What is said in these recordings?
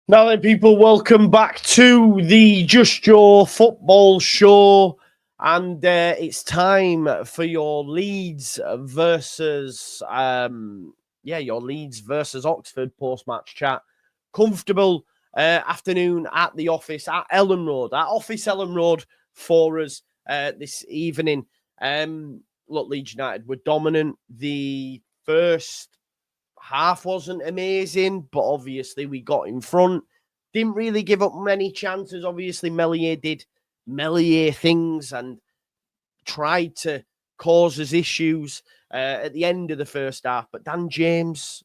Now then, people, welcome back to the Just Joe football show. And it's time for your Leeds versus, your Leeds versus Oxford post-match chat. Comfortable afternoon at the office at Ellen Road, at Office Ellen Road for us this evening. Look, Leeds United were dominant. The first half wasn't amazing, but obviously we got in front. Didn't really give up many chances. Obviously, Meslier did Meslier things and tried to cause us issues at the end of the first half. But Dan James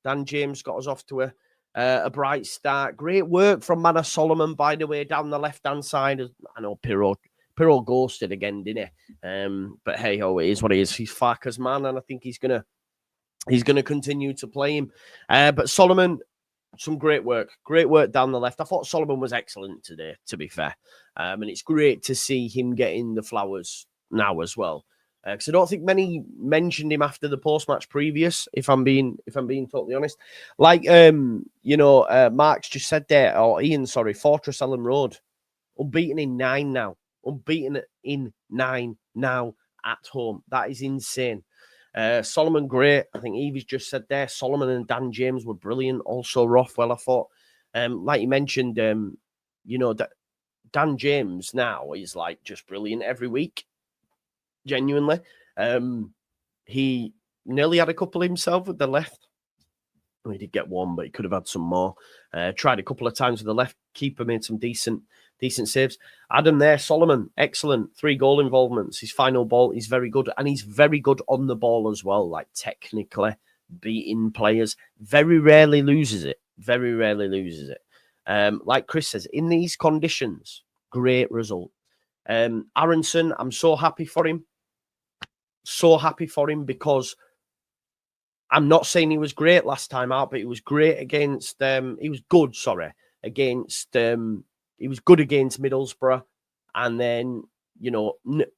got us off to a bright start. Great work from Manor Solomon, by the way, down the left-hand side. I know Piroe ghosted again, didn't he? But hey ho, it is what it is. He's Farker's man, and I think he's gonna continue to play him. But Solomon, some great work down the left. I thought Solomon was excellent today, to be fair. And it's great to see him getting the flowers now as well. Because I don't think many mentioned him after the post-match previous, if I'm being totally honest. Like, Mark's just said there, or Ian, sorry, Fortress Ellen Road, unbeaten in 9 now. Unbeaten in 9 now at home. That is insane. Solomon, great. I think Evie's just said there, Solomon and Dan James were brilliant. Also, Rothwell, I thought. Like you mentioned, that Dan James now is like just brilliant every week. Genuinely. He nearly had a couple himself with the left. He did get one, but he could have had some more. Tried a couple of times with the left. Keeper made some decent saves. Adam there, Solomon, excellent. 3 goal involvements. His final ball, he's very good. And he's very good on the ball as well, like technically beating players. Very rarely loses it. Like Chris says, in these conditions, great result. Aronson, I'm so happy for him. Because I'm not saying he was great last time out, but he was great against, he was good against Middlesbrough, and then,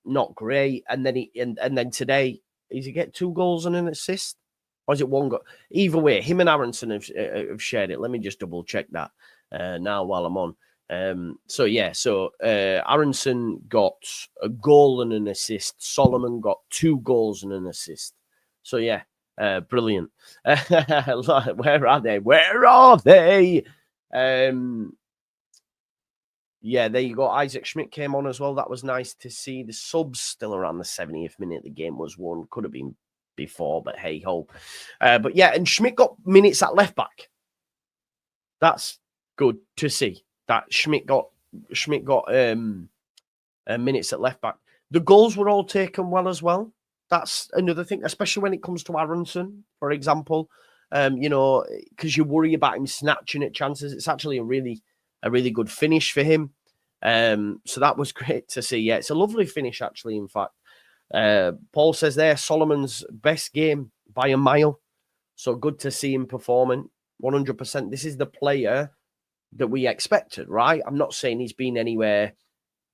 not great. And then and then today, does he get 2 goals and an assist? Or is it 1 goal? Either way, him and Aronson have shared it. Let me just double check that now while I'm on. Aronson got a goal and an assist. Solomon got 2 goals and an assist. So yeah, brilliant. Where are they? Yeah, there you go. Isaac Schmidt came on as well. That was nice to see. The subs still around the 70th minute. The game was won. Could have been before, but hey ho. But yeah, and Schmidt got minutes at left back. That's good to see. That Schmidt got minutes at left back. The goals were all taken well as well. That's another thing, especially when it comes to Aronson, for example. Because you worry about him snatching at chances. It's actually a really good finish for him. So that was great to see. Yeah, it's a lovely finish, actually, in fact. Paul says there, Solomon's best game by a mile. So good to see him performing 100%. This is the player that we expected, right? I'm not saying he's been anywhere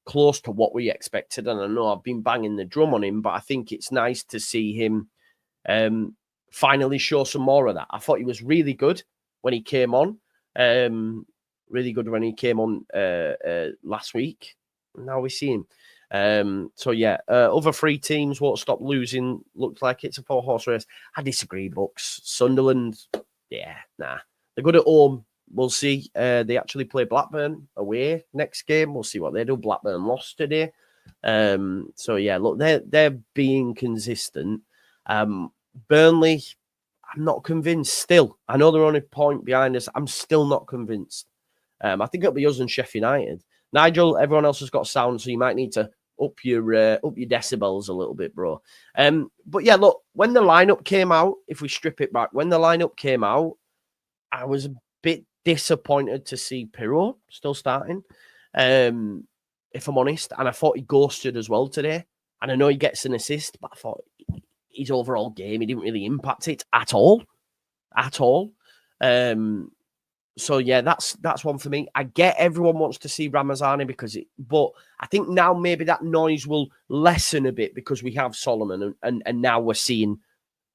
close to what we expected. And I know I've been banging the drum on him, but I think it's nice to see him finally show some more of that. I thought he was really good when he came on. Last week. Now we see him. Other 3 teams won't stop losing. Looks like it's a 4-horse race. I disagree, Bucks. Sunderland, they're good at home. We'll see. They actually play Blackburn away next game. We'll see what they do. Blackburn lost today. Look, they're being consistent. Burnley, I'm not convinced still. I know they're only a point behind us. I'm still not convinced. I think it'll be us and Sheffield United. Nigel, everyone else has got sound, so you might need to up your decibels a little bit, bro. But yeah, look, when the lineup came out, if we strip it back, when the lineup came out, I was a bit disappointed to see Piroe still starting, if I'm honest. And I thought he ghosted as well today. And I know he gets an assist, but I thought his overall game, he didn't really impact it at all. So yeah, that's one for me. I get everyone wants to see Ramazani but I think now maybe that noise will lessen a bit because we have Solomon and now we're seeing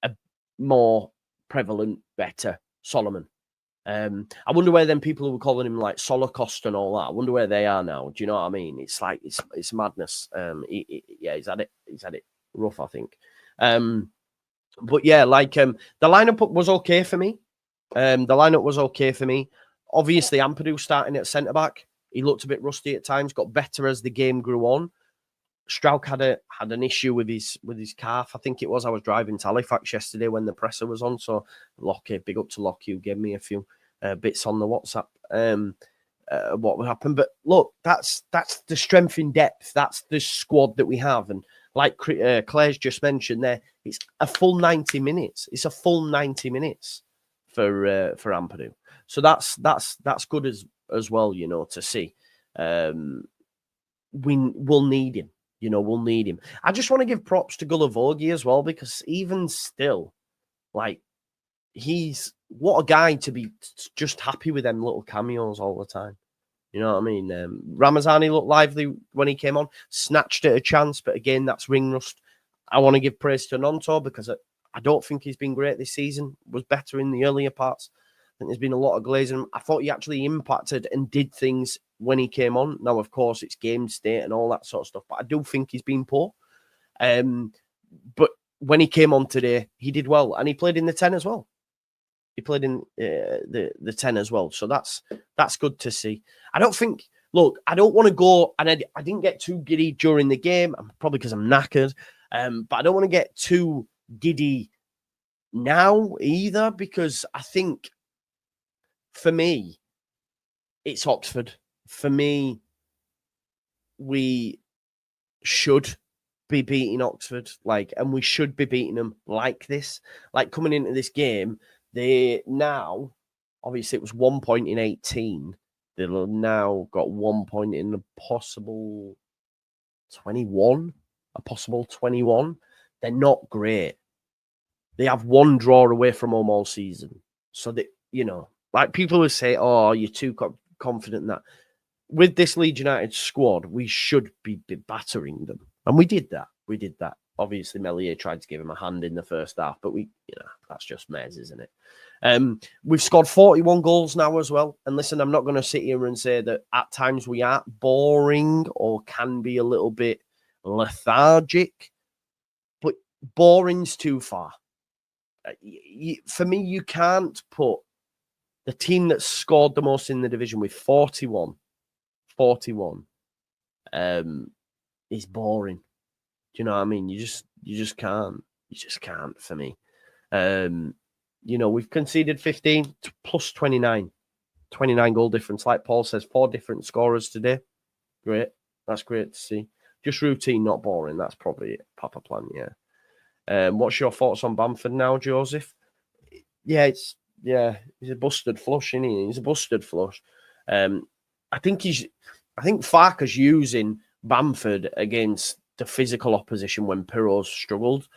a more prevalent, better Solomon. I wonder where them people who were calling him like Solocost and all that. I wonder where they are now. Do you know what I mean? It's like it's madness. He's had it rough, I think. But yeah, like the lineup was okay for me. Obviously, Ampadu starting at centre back. He looked a bit rusty at times. Got better as the game grew on. Strauch had an issue with his calf. I think it was. I was driving to Halifax yesterday when the presser was on. So Lockie, big up to Lockie, who gave me a few bits on the WhatsApp. What would happen? But look, that's the strength in depth. That's the squad that we have. And like Claire's just mentioned there, it's a full 90 minutes. It's a full 90 minutes for Ampadu. So that's good as well, you know, to see. We'll need him. You know, we'll need him. I just want to give props to Gulavogi as well, because even still, like, what a guy to be just happy with them little cameos all the time. You know what I mean? Ramazani looked lively when he came on, snatched at a chance, but again, that's ring rust. I want to give praise to Nonto because I don't think he's been great this season. Was better in the earlier parts. I think there's been a lot of glazing. I thought he actually impacted and did things when he came on. Now, of course, it's game state and all that sort of stuff, but I do think he's been poor. But when he came on today, he did well, and he played in the 10 as well. He played in the 10 as well, so that's good to see. I don't want to go, and I didn't get too giddy during the game, probably because I'm knackered, but I don't want to get too giddy now either, because I think, for me, it's Oxford. For me, we should be beating Oxford, and we should be beating them like this. Like, coming into this game, they now, obviously, it was 1 point in 18. They've now got 1 point in a possible 21. They're not great. They have one draw away from home all season. So, you know, like people who say, oh, you're too confident in that. With this Leeds United squad, we should be battering them. And we did that. Obviously, Melier tried to give him a hand in the first half, but that's just mez, isn't it? We've scored 41 goals now as well. And listen, I'm not going to sit here and say that at times we are boring or can be a little bit lethargic, but boring's too far. For me, you can't put the team that scored the most in the division with 41 is boring. Do you know what I mean? You just can't. You just can't for me. You know, we've conceded 15 plus 29 goal difference. Like Paul says, 4 different scorers today. Great. That's great to see. Just routine, not boring. That's probably it. Papa plan, yeah. What's your thoughts on Bamford now, Joseph? Yeah, he's a busted flush, isn't he? He's a busted flush. I think Farker's using Bamford against the physical opposition when Piroe struggled.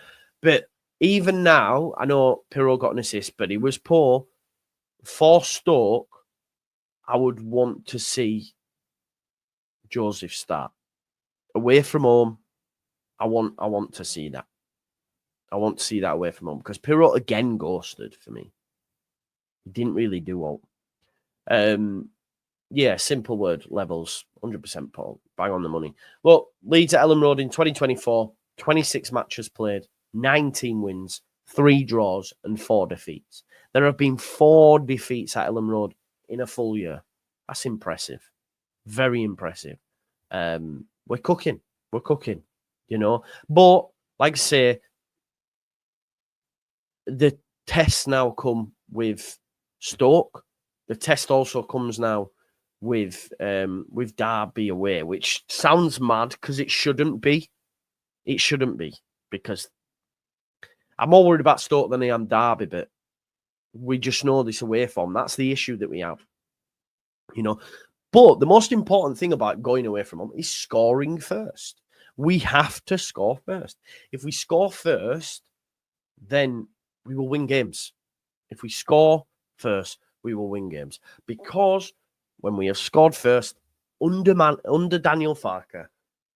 But even now, I know Piroe got an assist, but he was poor. For Stoke, I would want to see Joseph start. Away from home, I want to see that. I want to see that away from home, because Piroe again ghosted for me. He didn't really do well. Yeah, simple word, levels, 100%, Paul. Bang on the money. Look, Leeds at Ellen Road in 2024, 26 matches played, 19 wins, 3 draws, and 4 defeats. There have been 4 defeats at Ellen Road in a full year. That's impressive. Very impressive. We're cooking, you know. But, like I say, the tests now come with Stoke. The test also comes now with Derby away, which sounds mad because it shouldn't be. It shouldn't be, because I'm more worried about Stoke than I am Derby, but we just know this away from. That's the issue that we have, you know. But the most important thing about going away from home is scoring first. We have to score first. If we score first, then we will win games. If we score first, we will win games. Because when we have scored first, under Daniel Farker,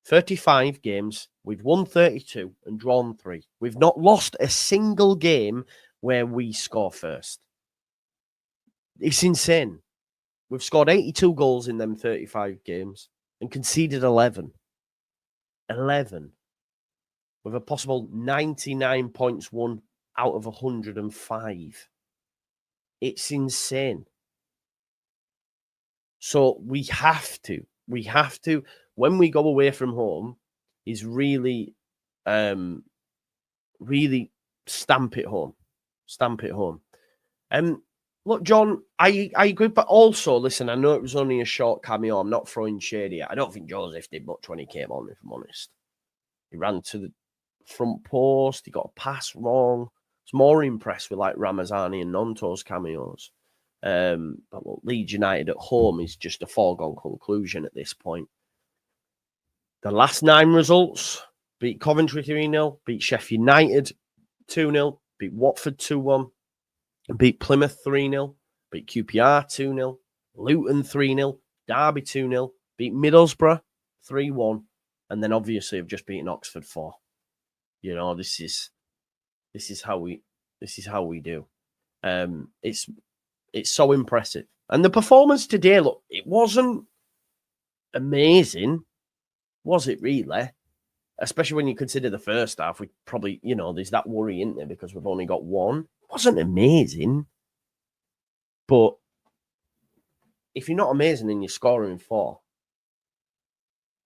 35 games, we've won 32 and drawn 3. We've not lost a single game where we score first. It's insane. We've scored 82 goals in them 35 games and conceded 11. 11. With a possible 99 points won out of 105. It's insane. So we have to, when we go away from home, is really, really stamp it home. Look, John, I agree, but also, listen, I know it was only a short cameo. I'm not throwing shade here. I don't think Joseph did much when he came on, if I'm honest. He ran to the front post. He got a pass wrong. I was more impressed with like Ramazani and Nonto's cameos. But look, Leeds United at home is just a foregone conclusion at this point. The last 9 results: beat Coventry 3-0, beat Sheffield United 2-0, beat Watford 2-1, beat Plymouth 3-0, beat QPR 2-0, Luton 3-0, Derby 2-0, beat Middlesbrough 3-1, and then obviously have just beaten Oxford 4. You know, this is how we do. It's so impressive. And the performance today, look, it wasn't amazing, was it really? Especially when you consider the first half, we probably, you know, there's that worry, isn't there, because we've only got 1. It wasn't amazing. But if you're not amazing and you're scoring 4,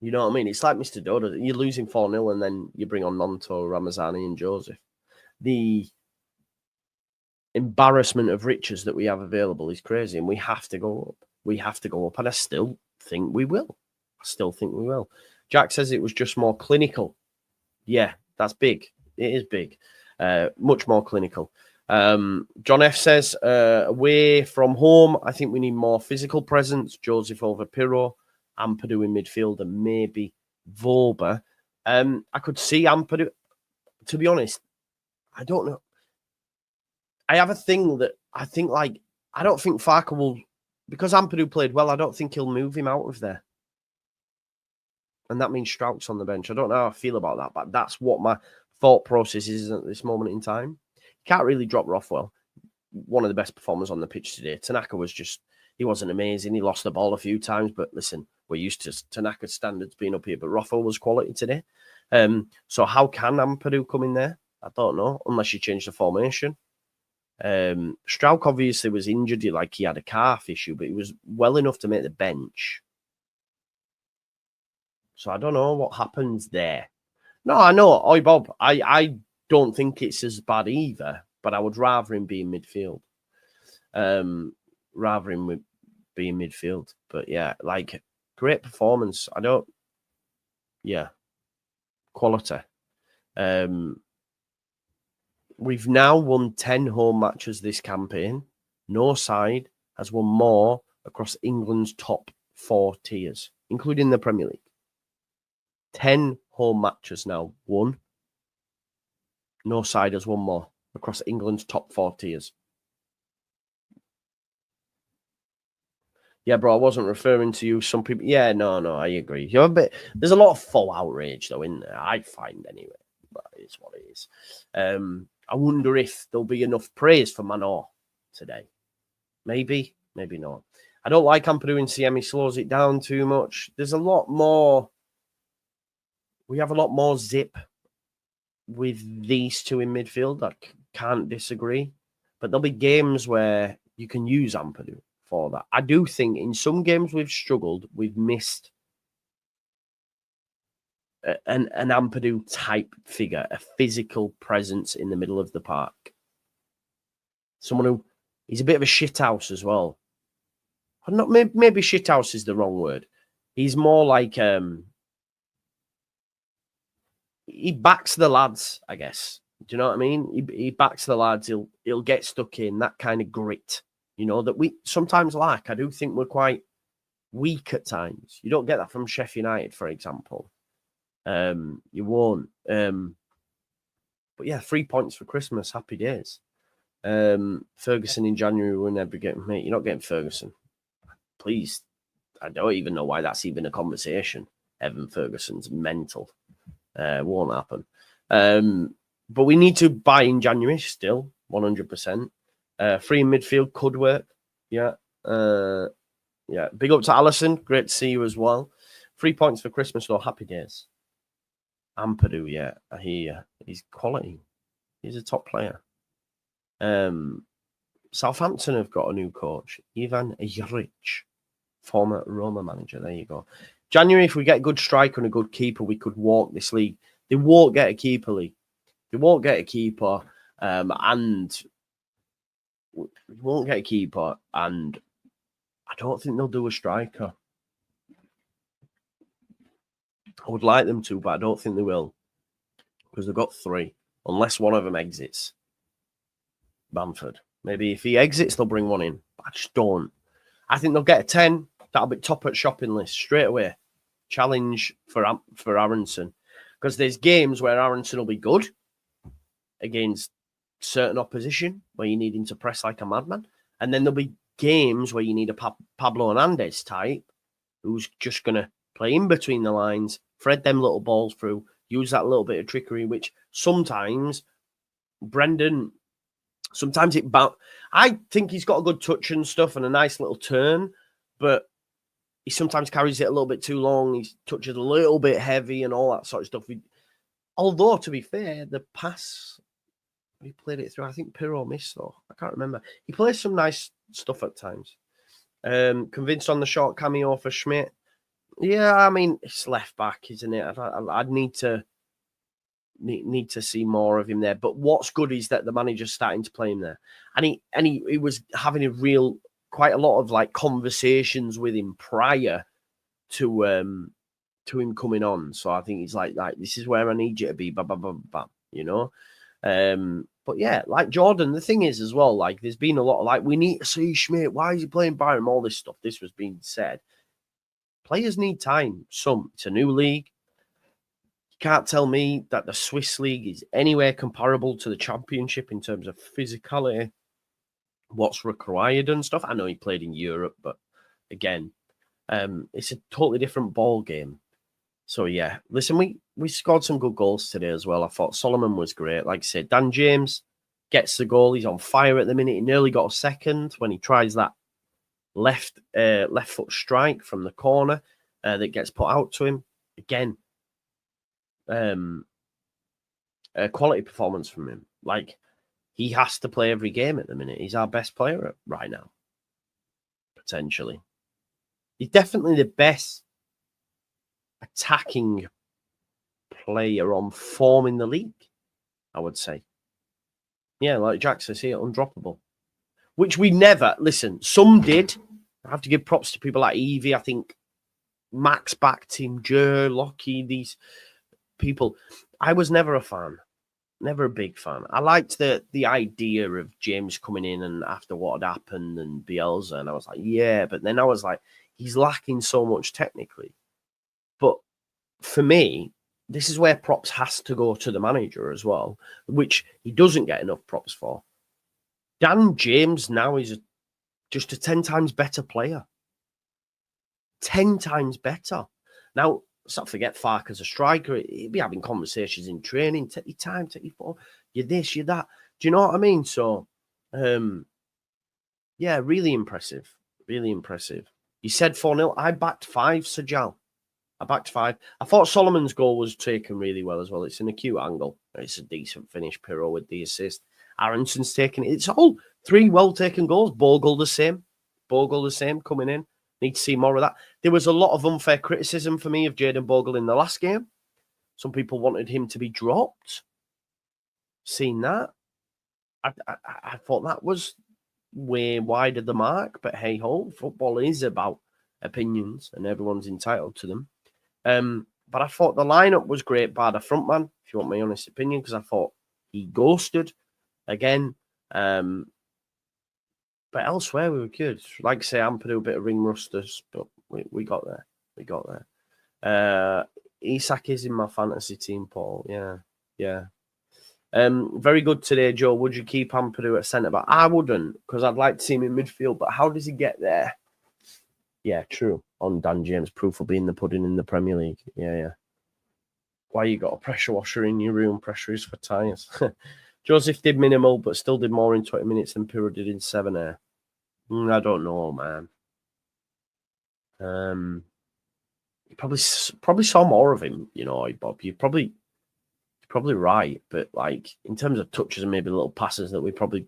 you know what I mean? It's like Mr. Dodo. You're losing 4-0 and then you bring on Nonto, Ramazani and Joseph. The embarrassment of riches that we have available is crazy, and we have to go up. We have to go up, and I still think we will. Jack says it was just more clinical. Yeah, that's big. It is big. Much more clinical. John F says, away from home, I think we need more physical presence. Joseph over Piroe, Ampadu in midfield, and maybe Volba. I could see Ampadu. To be honest, I don't know. I have a thing that I think, like, I don't think Farker will, because Ampadu played well, I don't think he'll move him out of there. And that means Strauch's on the bench. I don't know how I feel about that, but that's what my thought process is at this moment in time. Can't really drop Rothwell. One of the best performers on the pitch today. Tanaka was just, he wasn't amazing. He lost the ball a few times, but listen, we're used to Tanaka's standards being up here, but Rothwell was quality today. So how can Ampadu come in there? I don't know, unless you change the formation. Strauch obviously was injured, like he had a calf issue, but he was well enough to make the bench. So I don't know what happens there. No, I know. Oi, Bob, I don't think it's as bad either, but I would rather him be in midfield. But yeah, like, great performance. Quality. We've now won 10 home matches this campaign. No side has won more across England's top 4 tiers, including the Premier League. 10 home matches now won. No side has won more across England's top 4 tiers. Yeah, bro, I wasn't referring to you. Some people, no, I agree. You're a bit. There's a lot of full outrage though in there, I find anyway. But it's what it is. I wonder if there'll be enough praise for Manor today. Maybe not. I don't like Ampadu in CM. He slows it down too much. There's a lot more. We have a lot more zip with these two in midfield. I can't disagree. But there'll be games where you can use Ampadu for that. I do think in some games we've struggled. We've missed an Ampadu type figure, a physical presence in the middle of the park. Someone who, he's a bit of a shithouse as well. Not maybe shithouse is the wrong word. He's more like he backs the lads, I guess. Do you know what I mean? He backs the lads. He'll get stuck in, that kind of grit, you know, that we sometimes lack. I do think we're quite weak at times. You don't get that from Sheffield United, for example. You won't. But yeah, 3 points for Christmas. Happy days. Ferguson in January will never get, mate. You're not getting Ferguson. Please. I don't even know why that's even a conversation. Evan Ferguson's mental. Won't happen. But we need to buy in January still, 100%. Free in midfield could work. Yeah. Yeah. Big up to Alison. Great to see you as well. 3 points for Christmas, though. Happy days. Ampadu, yeah. I hear you. He's quality. He's a top player. Southampton have got a new coach, Ivan Juric, former Roma manager. There you go. January, if we get a good striker and a good keeper, we could walk this league. They won't get a keeper, Lee. They won't get a keeper, and we won't get a keeper, and I don't think they'll do a striker. I would like them to, but I don't think they will, because they've got 3, unless one of them exits. Bamford. Maybe if he exits, they'll bring one in. I just don't. I think they'll get a 10. That'll be top at shopping list straight away. Challenge for Aronson. Because there's games where Aronson will be good against certain opposition, where you need him to press like a madman. And then there'll be games where you need a Pablo Hernandez type who's just going to play in between the lines, thread them little balls through, use that little bit of trickery, which sometimes Brendan... Sometimes I think he's got a good touch and stuff and a nice little turn, but he sometimes carries it a little bit too long. He touches a little bit heavy and all that sort of stuff. Although, to be fair, the pass, he played it through. I think Piroe missed, though. I can't remember. He plays some nice stuff at times. Convinced on the short cameo for Schmidt. Yeah, I mean, it's left back, isn't it? I'd need to see more of him there. But what's good is that the manager's starting to play him there, and he was having quite a lot of like conversations with him prior to him coming on. So I think he's like this is where I need you to be, blah, blah, blah, blah, you know. But yeah, like Jordan, the thing is as well, like there's been a lot of like, we need to see Schmidt. Why is he playing Byram? All this stuff. This was being said. Players need time. It's a new league. Can't tell me that the Swiss league is anywhere comparable to the Championship in terms of physicality, what's required and stuff. I know he played in Europe, but again, it's a totally different ball game. So yeah, listen, we scored some good goals today as well. I thought Solomon was great. Like I said, Dan James gets the goal. He's on fire at the minute. He nearly got a second when he tries that left foot strike from the corner that gets put out to him. Again, a quality performance from him. Like, he has to play every game at the minute. He's our best player right now, potentially. He's definitely the best attacking player on form in the league, I would say. Yeah, like Jack says here, undroppable. Which we never, listen, some did. I have to give props to people like Evie. I think Max backed him, Joe, Lockie, these people. I was never a fan. Never a big fan. I liked the idea of James coming in and after what had happened and Bielsa, and I was like, yeah, but then I was like, he's lacking so much technically. But for me, this is where props has to go to the manager as well, which he doesn't get enough props for. Dan James now is just a 10 times better player. 10 times better. Now, let's not forget Farke's a striker. He'd be having conversations in training. Take your time, take your phone. You're this, you're that. Do you know what I mean? So, yeah, really impressive. Really impressive. You said 4-0. I backed 5, Sajal. I backed 5. I thought Solomon's goal was taken really well as well. It's an acute angle. It's a decent finish. Piroe with the assist. Aronson's taken it. It's all 3 well-taken goals. Bogle the same. Coming in. Need to see more of that. There was a lot of unfair criticism for me of Jayden Bogle in the last game. Some people wanted him to be dropped. Seen that. I thought that was way wide of the mark, but hey ho, football is about opinions and everyone's entitled to them. But I thought the lineup was great by the front man, if you want my honest opinion, because I thought he ghosted again. But elsewhere, we were good. Like I say, Ampadu, a bit of ring rusters, but we got there. We got there. Isak is in my fantasy team, Paul. Yeah. Very good today, Joe. Would you keep Ampadu at centre-back? I wouldn't, because I'd like to see him in midfield, but how does he get there? Yeah, true. On Dan James, proof of being the pudding in the Premier League. Yeah. Why you got a pressure washer in your room? Pressure is for tyres. Joseph did minimal, but still did more in 20 minutes than Piroe did in 7 air. I don't know, man. You probably saw more of him, you know, Bob. You're probably right, but like in terms of touches and maybe little passes that we probably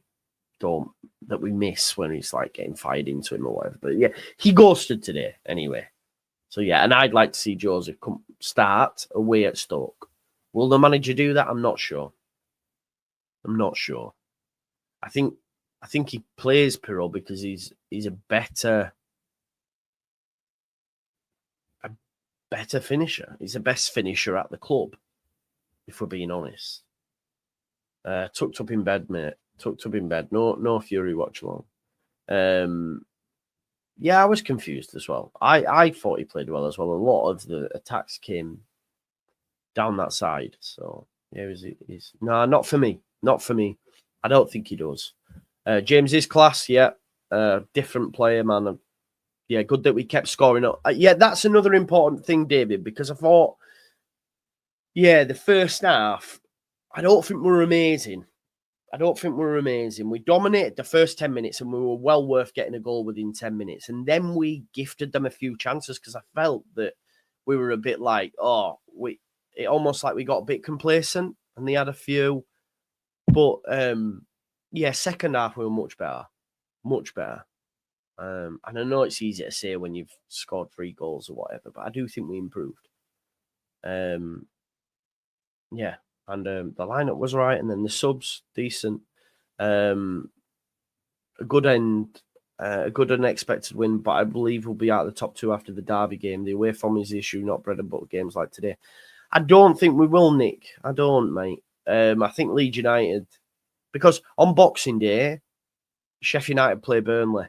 that we miss when he's like getting fired into him or whatever. But yeah, he ghosted today anyway. So yeah, and I'd like to see Joseph start away at Stoke. Will the manager do that? I'm not sure. I think he plays Piroe because he's a better finisher. He's the best finisher at the club, if we're being honest. Tucked up in bed, mate. Tucked up in bed. No Fury watch along. Yeah, I was confused as well. I thought he played well as well. A lot of the attacks came down that side. So yeah, he's not for me. Not for me. I don't think he does. James is class, yeah. Different player, man. Yeah, good that we kept scoring up. Yeah, that's another important thing, David, because I thought, yeah, the first half, I don't think we were amazing. We dominated the first 10 minutes and we were well worth getting a goal within 10 minutes. And then we gifted them a few chances because I felt that we were a bit like, it almost like we got a bit complacent and they had a few. But, yeah, second half we were much better. And I know it's easy to say when you've scored 3 goals or whatever, but I do think we improved. Yeah. And the lineup was right, and then the subs decent. A good end, a good unexpected win, but I believe we'll be out of the top 2 after the Derby game. The away form is the issue, not bread and butter games like today. I don't think we will, Nick. I don't, mate. I think Leeds United, because on Boxing Day, Sheffield United play Burnley,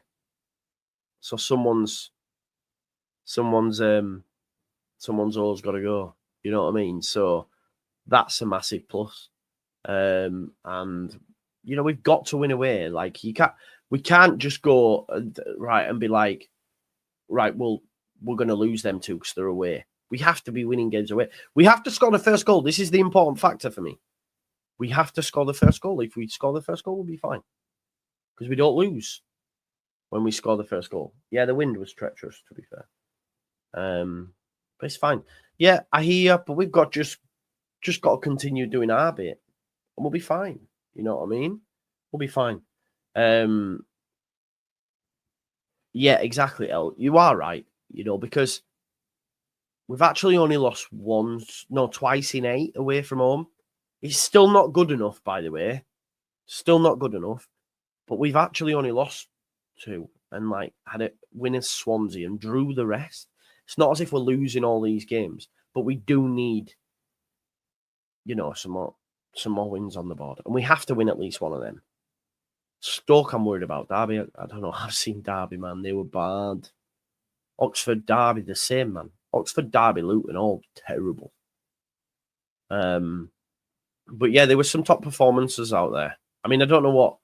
so someone's always got to go. You know what I mean? So that's a massive plus. And you know, we've got to win away. Like we can't just go right and be like, right, well, we're going to lose them too because they're away. We have to be winning games away. We have to score the first goal. This is the important factor for me. We have to score the first goal. If we score the first goal, we'll be fine because we don't lose when we score the first goal. Yeah, the wind was treacherous, to be fair. But it's fine. Yeah, I hear you, but we've got just got to continue doing our bit and we'll be fine. You know what I mean? We'll be fine. Yeah, exactly, El. You are right, you know, because we've actually only lost twice in 8 away from home. It's still not good enough, by the way. Still not good enough. But we've actually only lost 2 and like had a win at Swansea and drew the rest. It's not as if we're losing all these games, but we do need, you know, some more wins on the board. And we have to win at least one of them. Stoke, I'm worried about. Derby, I don't know. I've seen Derby, man. They were bad. Oxford, Derby, the same, man. Oxford, Derby, Luton, all terrible. But yeah, there were some top performances out there. I mean, I don't know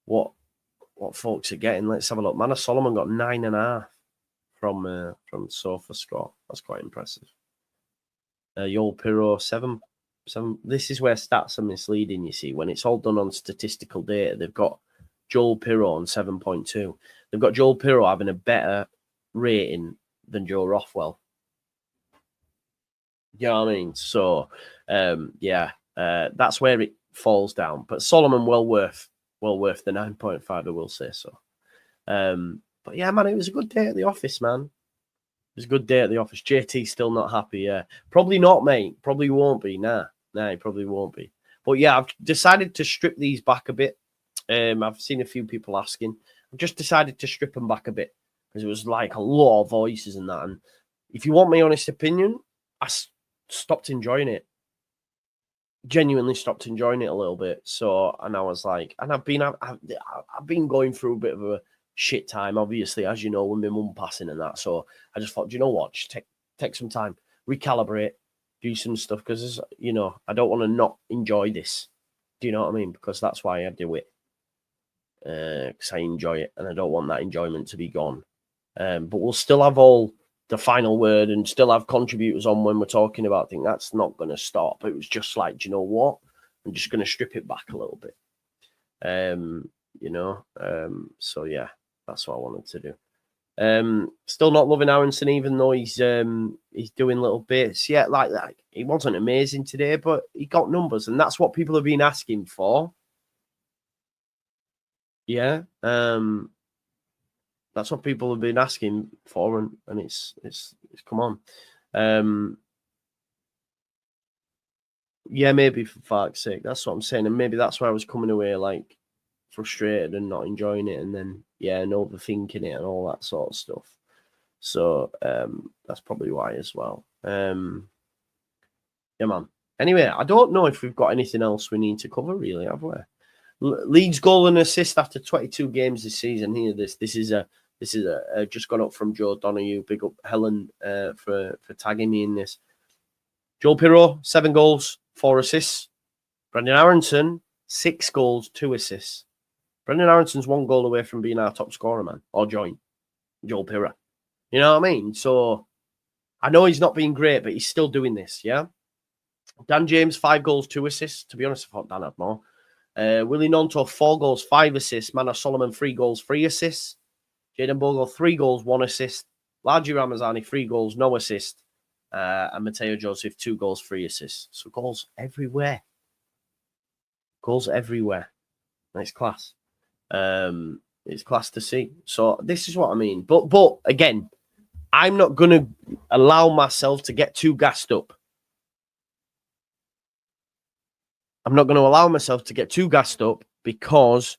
what folks are getting. Let's have a look. Manor Solomon got 9.5 from Sofa Score. That's quite impressive. Joel Piroe 7. This is where stats are misleading, you see. When it's all done on statistical data, they've got Joel Piroe on 7.2. They've got Joel Piroe having a better rating than Joe Rothwell. You know what I mean? So, yeah, that's where it falls down. But Solomon, well worth the 9.5, I will say so. But yeah, man, it was a good day at the office, man. It was a good day at the office. JT's still not happy, yeah. Probably not, mate. Probably won't be, Nah, he probably won't be. But yeah, I've decided to strip these back a bit. I've seen a few people asking. I've just decided to strip them back a bit because it was like a lot of voices and that. And if you want my honest opinion, I stopped enjoying it. Genuinely stopped enjoying it a little bit. So, and I was like, and I've been going through a bit of a shit time, obviously, as you know, with my mum passing and that. So I just thought, do you know what? Just take some time, recalibrate, do some stuff because, you know, I don't want to not enjoy this. Do you know what I mean? Because that's why I do it. Because I enjoy it and I don't want that enjoyment to be gone. But we'll still have all the final word and still have contributors on when we're talking about things. That's not going to stop. It was just like, do you know what? I'm just going to strip it back a little bit. You know, so yeah. That's what I wanted to do. Still not loving Aronson, even though he's doing little bits. Yeah, like that. He wasn't amazing today, but he got numbers, and that's what people have been asking for. Yeah, that's what people have been asking for, and it's come on. Yeah, maybe for fuck's sake. That's what I'm saying, and maybe that's why I was coming away like frustrated and not enjoying it, and then and overthinking it and all that sort of stuff. So that's probably why as well. Yeah, man. Anyway, I don't know if we've got anything else we need to cover, really, have we? Leeds goal and assist after 22 games this season. Here, this is a just gone up from Joe Donahue. Big up Helen for tagging me in this. Joel Piroe, 7 goals, 4 assists. Brendan Aronson, 6 goals, 2 assists. Brendan Aronson's 1 goal away from being our top scorer, man, or join Joel Piroe. You know what I mean? So I know he's not being great, but he's still doing this, yeah? Dan James, 5 goals, 2 assists. To be honest, I thought Dan had more. Willie Nonto, 4 goals, 5 assists. Manor Solomon, 3 goals, 3 assists. Jaden Bogle, 3 goals, 1 assist. Largi Ramazani, 3 goals, no assist. And Mateo Joseph, 2 goals, 3 assists. So goals everywhere. Goals everywhere. Nice class. It's class to see. So this is what I mean. But again, I'm not going to allow myself to get too gassed up. I'm not going to allow myself to get too gassed up because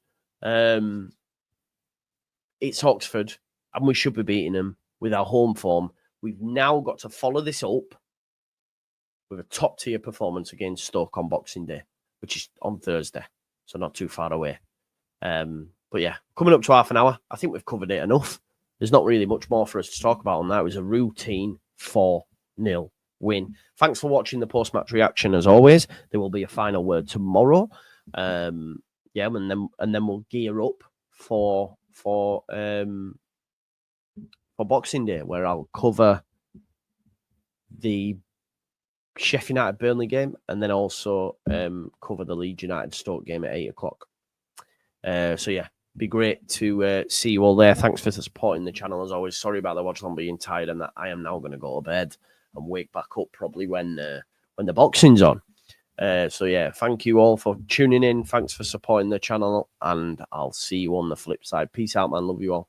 it's Oxford and we should be beating them with our home form. We've now got to follow this up with a top-tier performance against Stoke on Boxing Day, which is on Thursday, so not too far away. But yeah, coming up to half an hour, I think we've covered it enough. There's not really much more for us to talk about on that. It was a routine 4-0 win. Thanks for watching the post-match reaction, as always. There will be a final word tomorrow. And then we'll gear up for Boxing Day, where I'll cover the Sheffield United Burnley game and then also cover the Leeds United Stoke game at 8 o'clock. So yeah, be great to see you all there. Thanks for supporting the channel as always. Sorry about the watch on being tired, and that I am now going to go to bed and wake back up probably when the boxing's on. So yeah, thank you all for tuning in. Thanks for supporting the channel, and I'll see you on the flip side. Peace out, man. Love you all.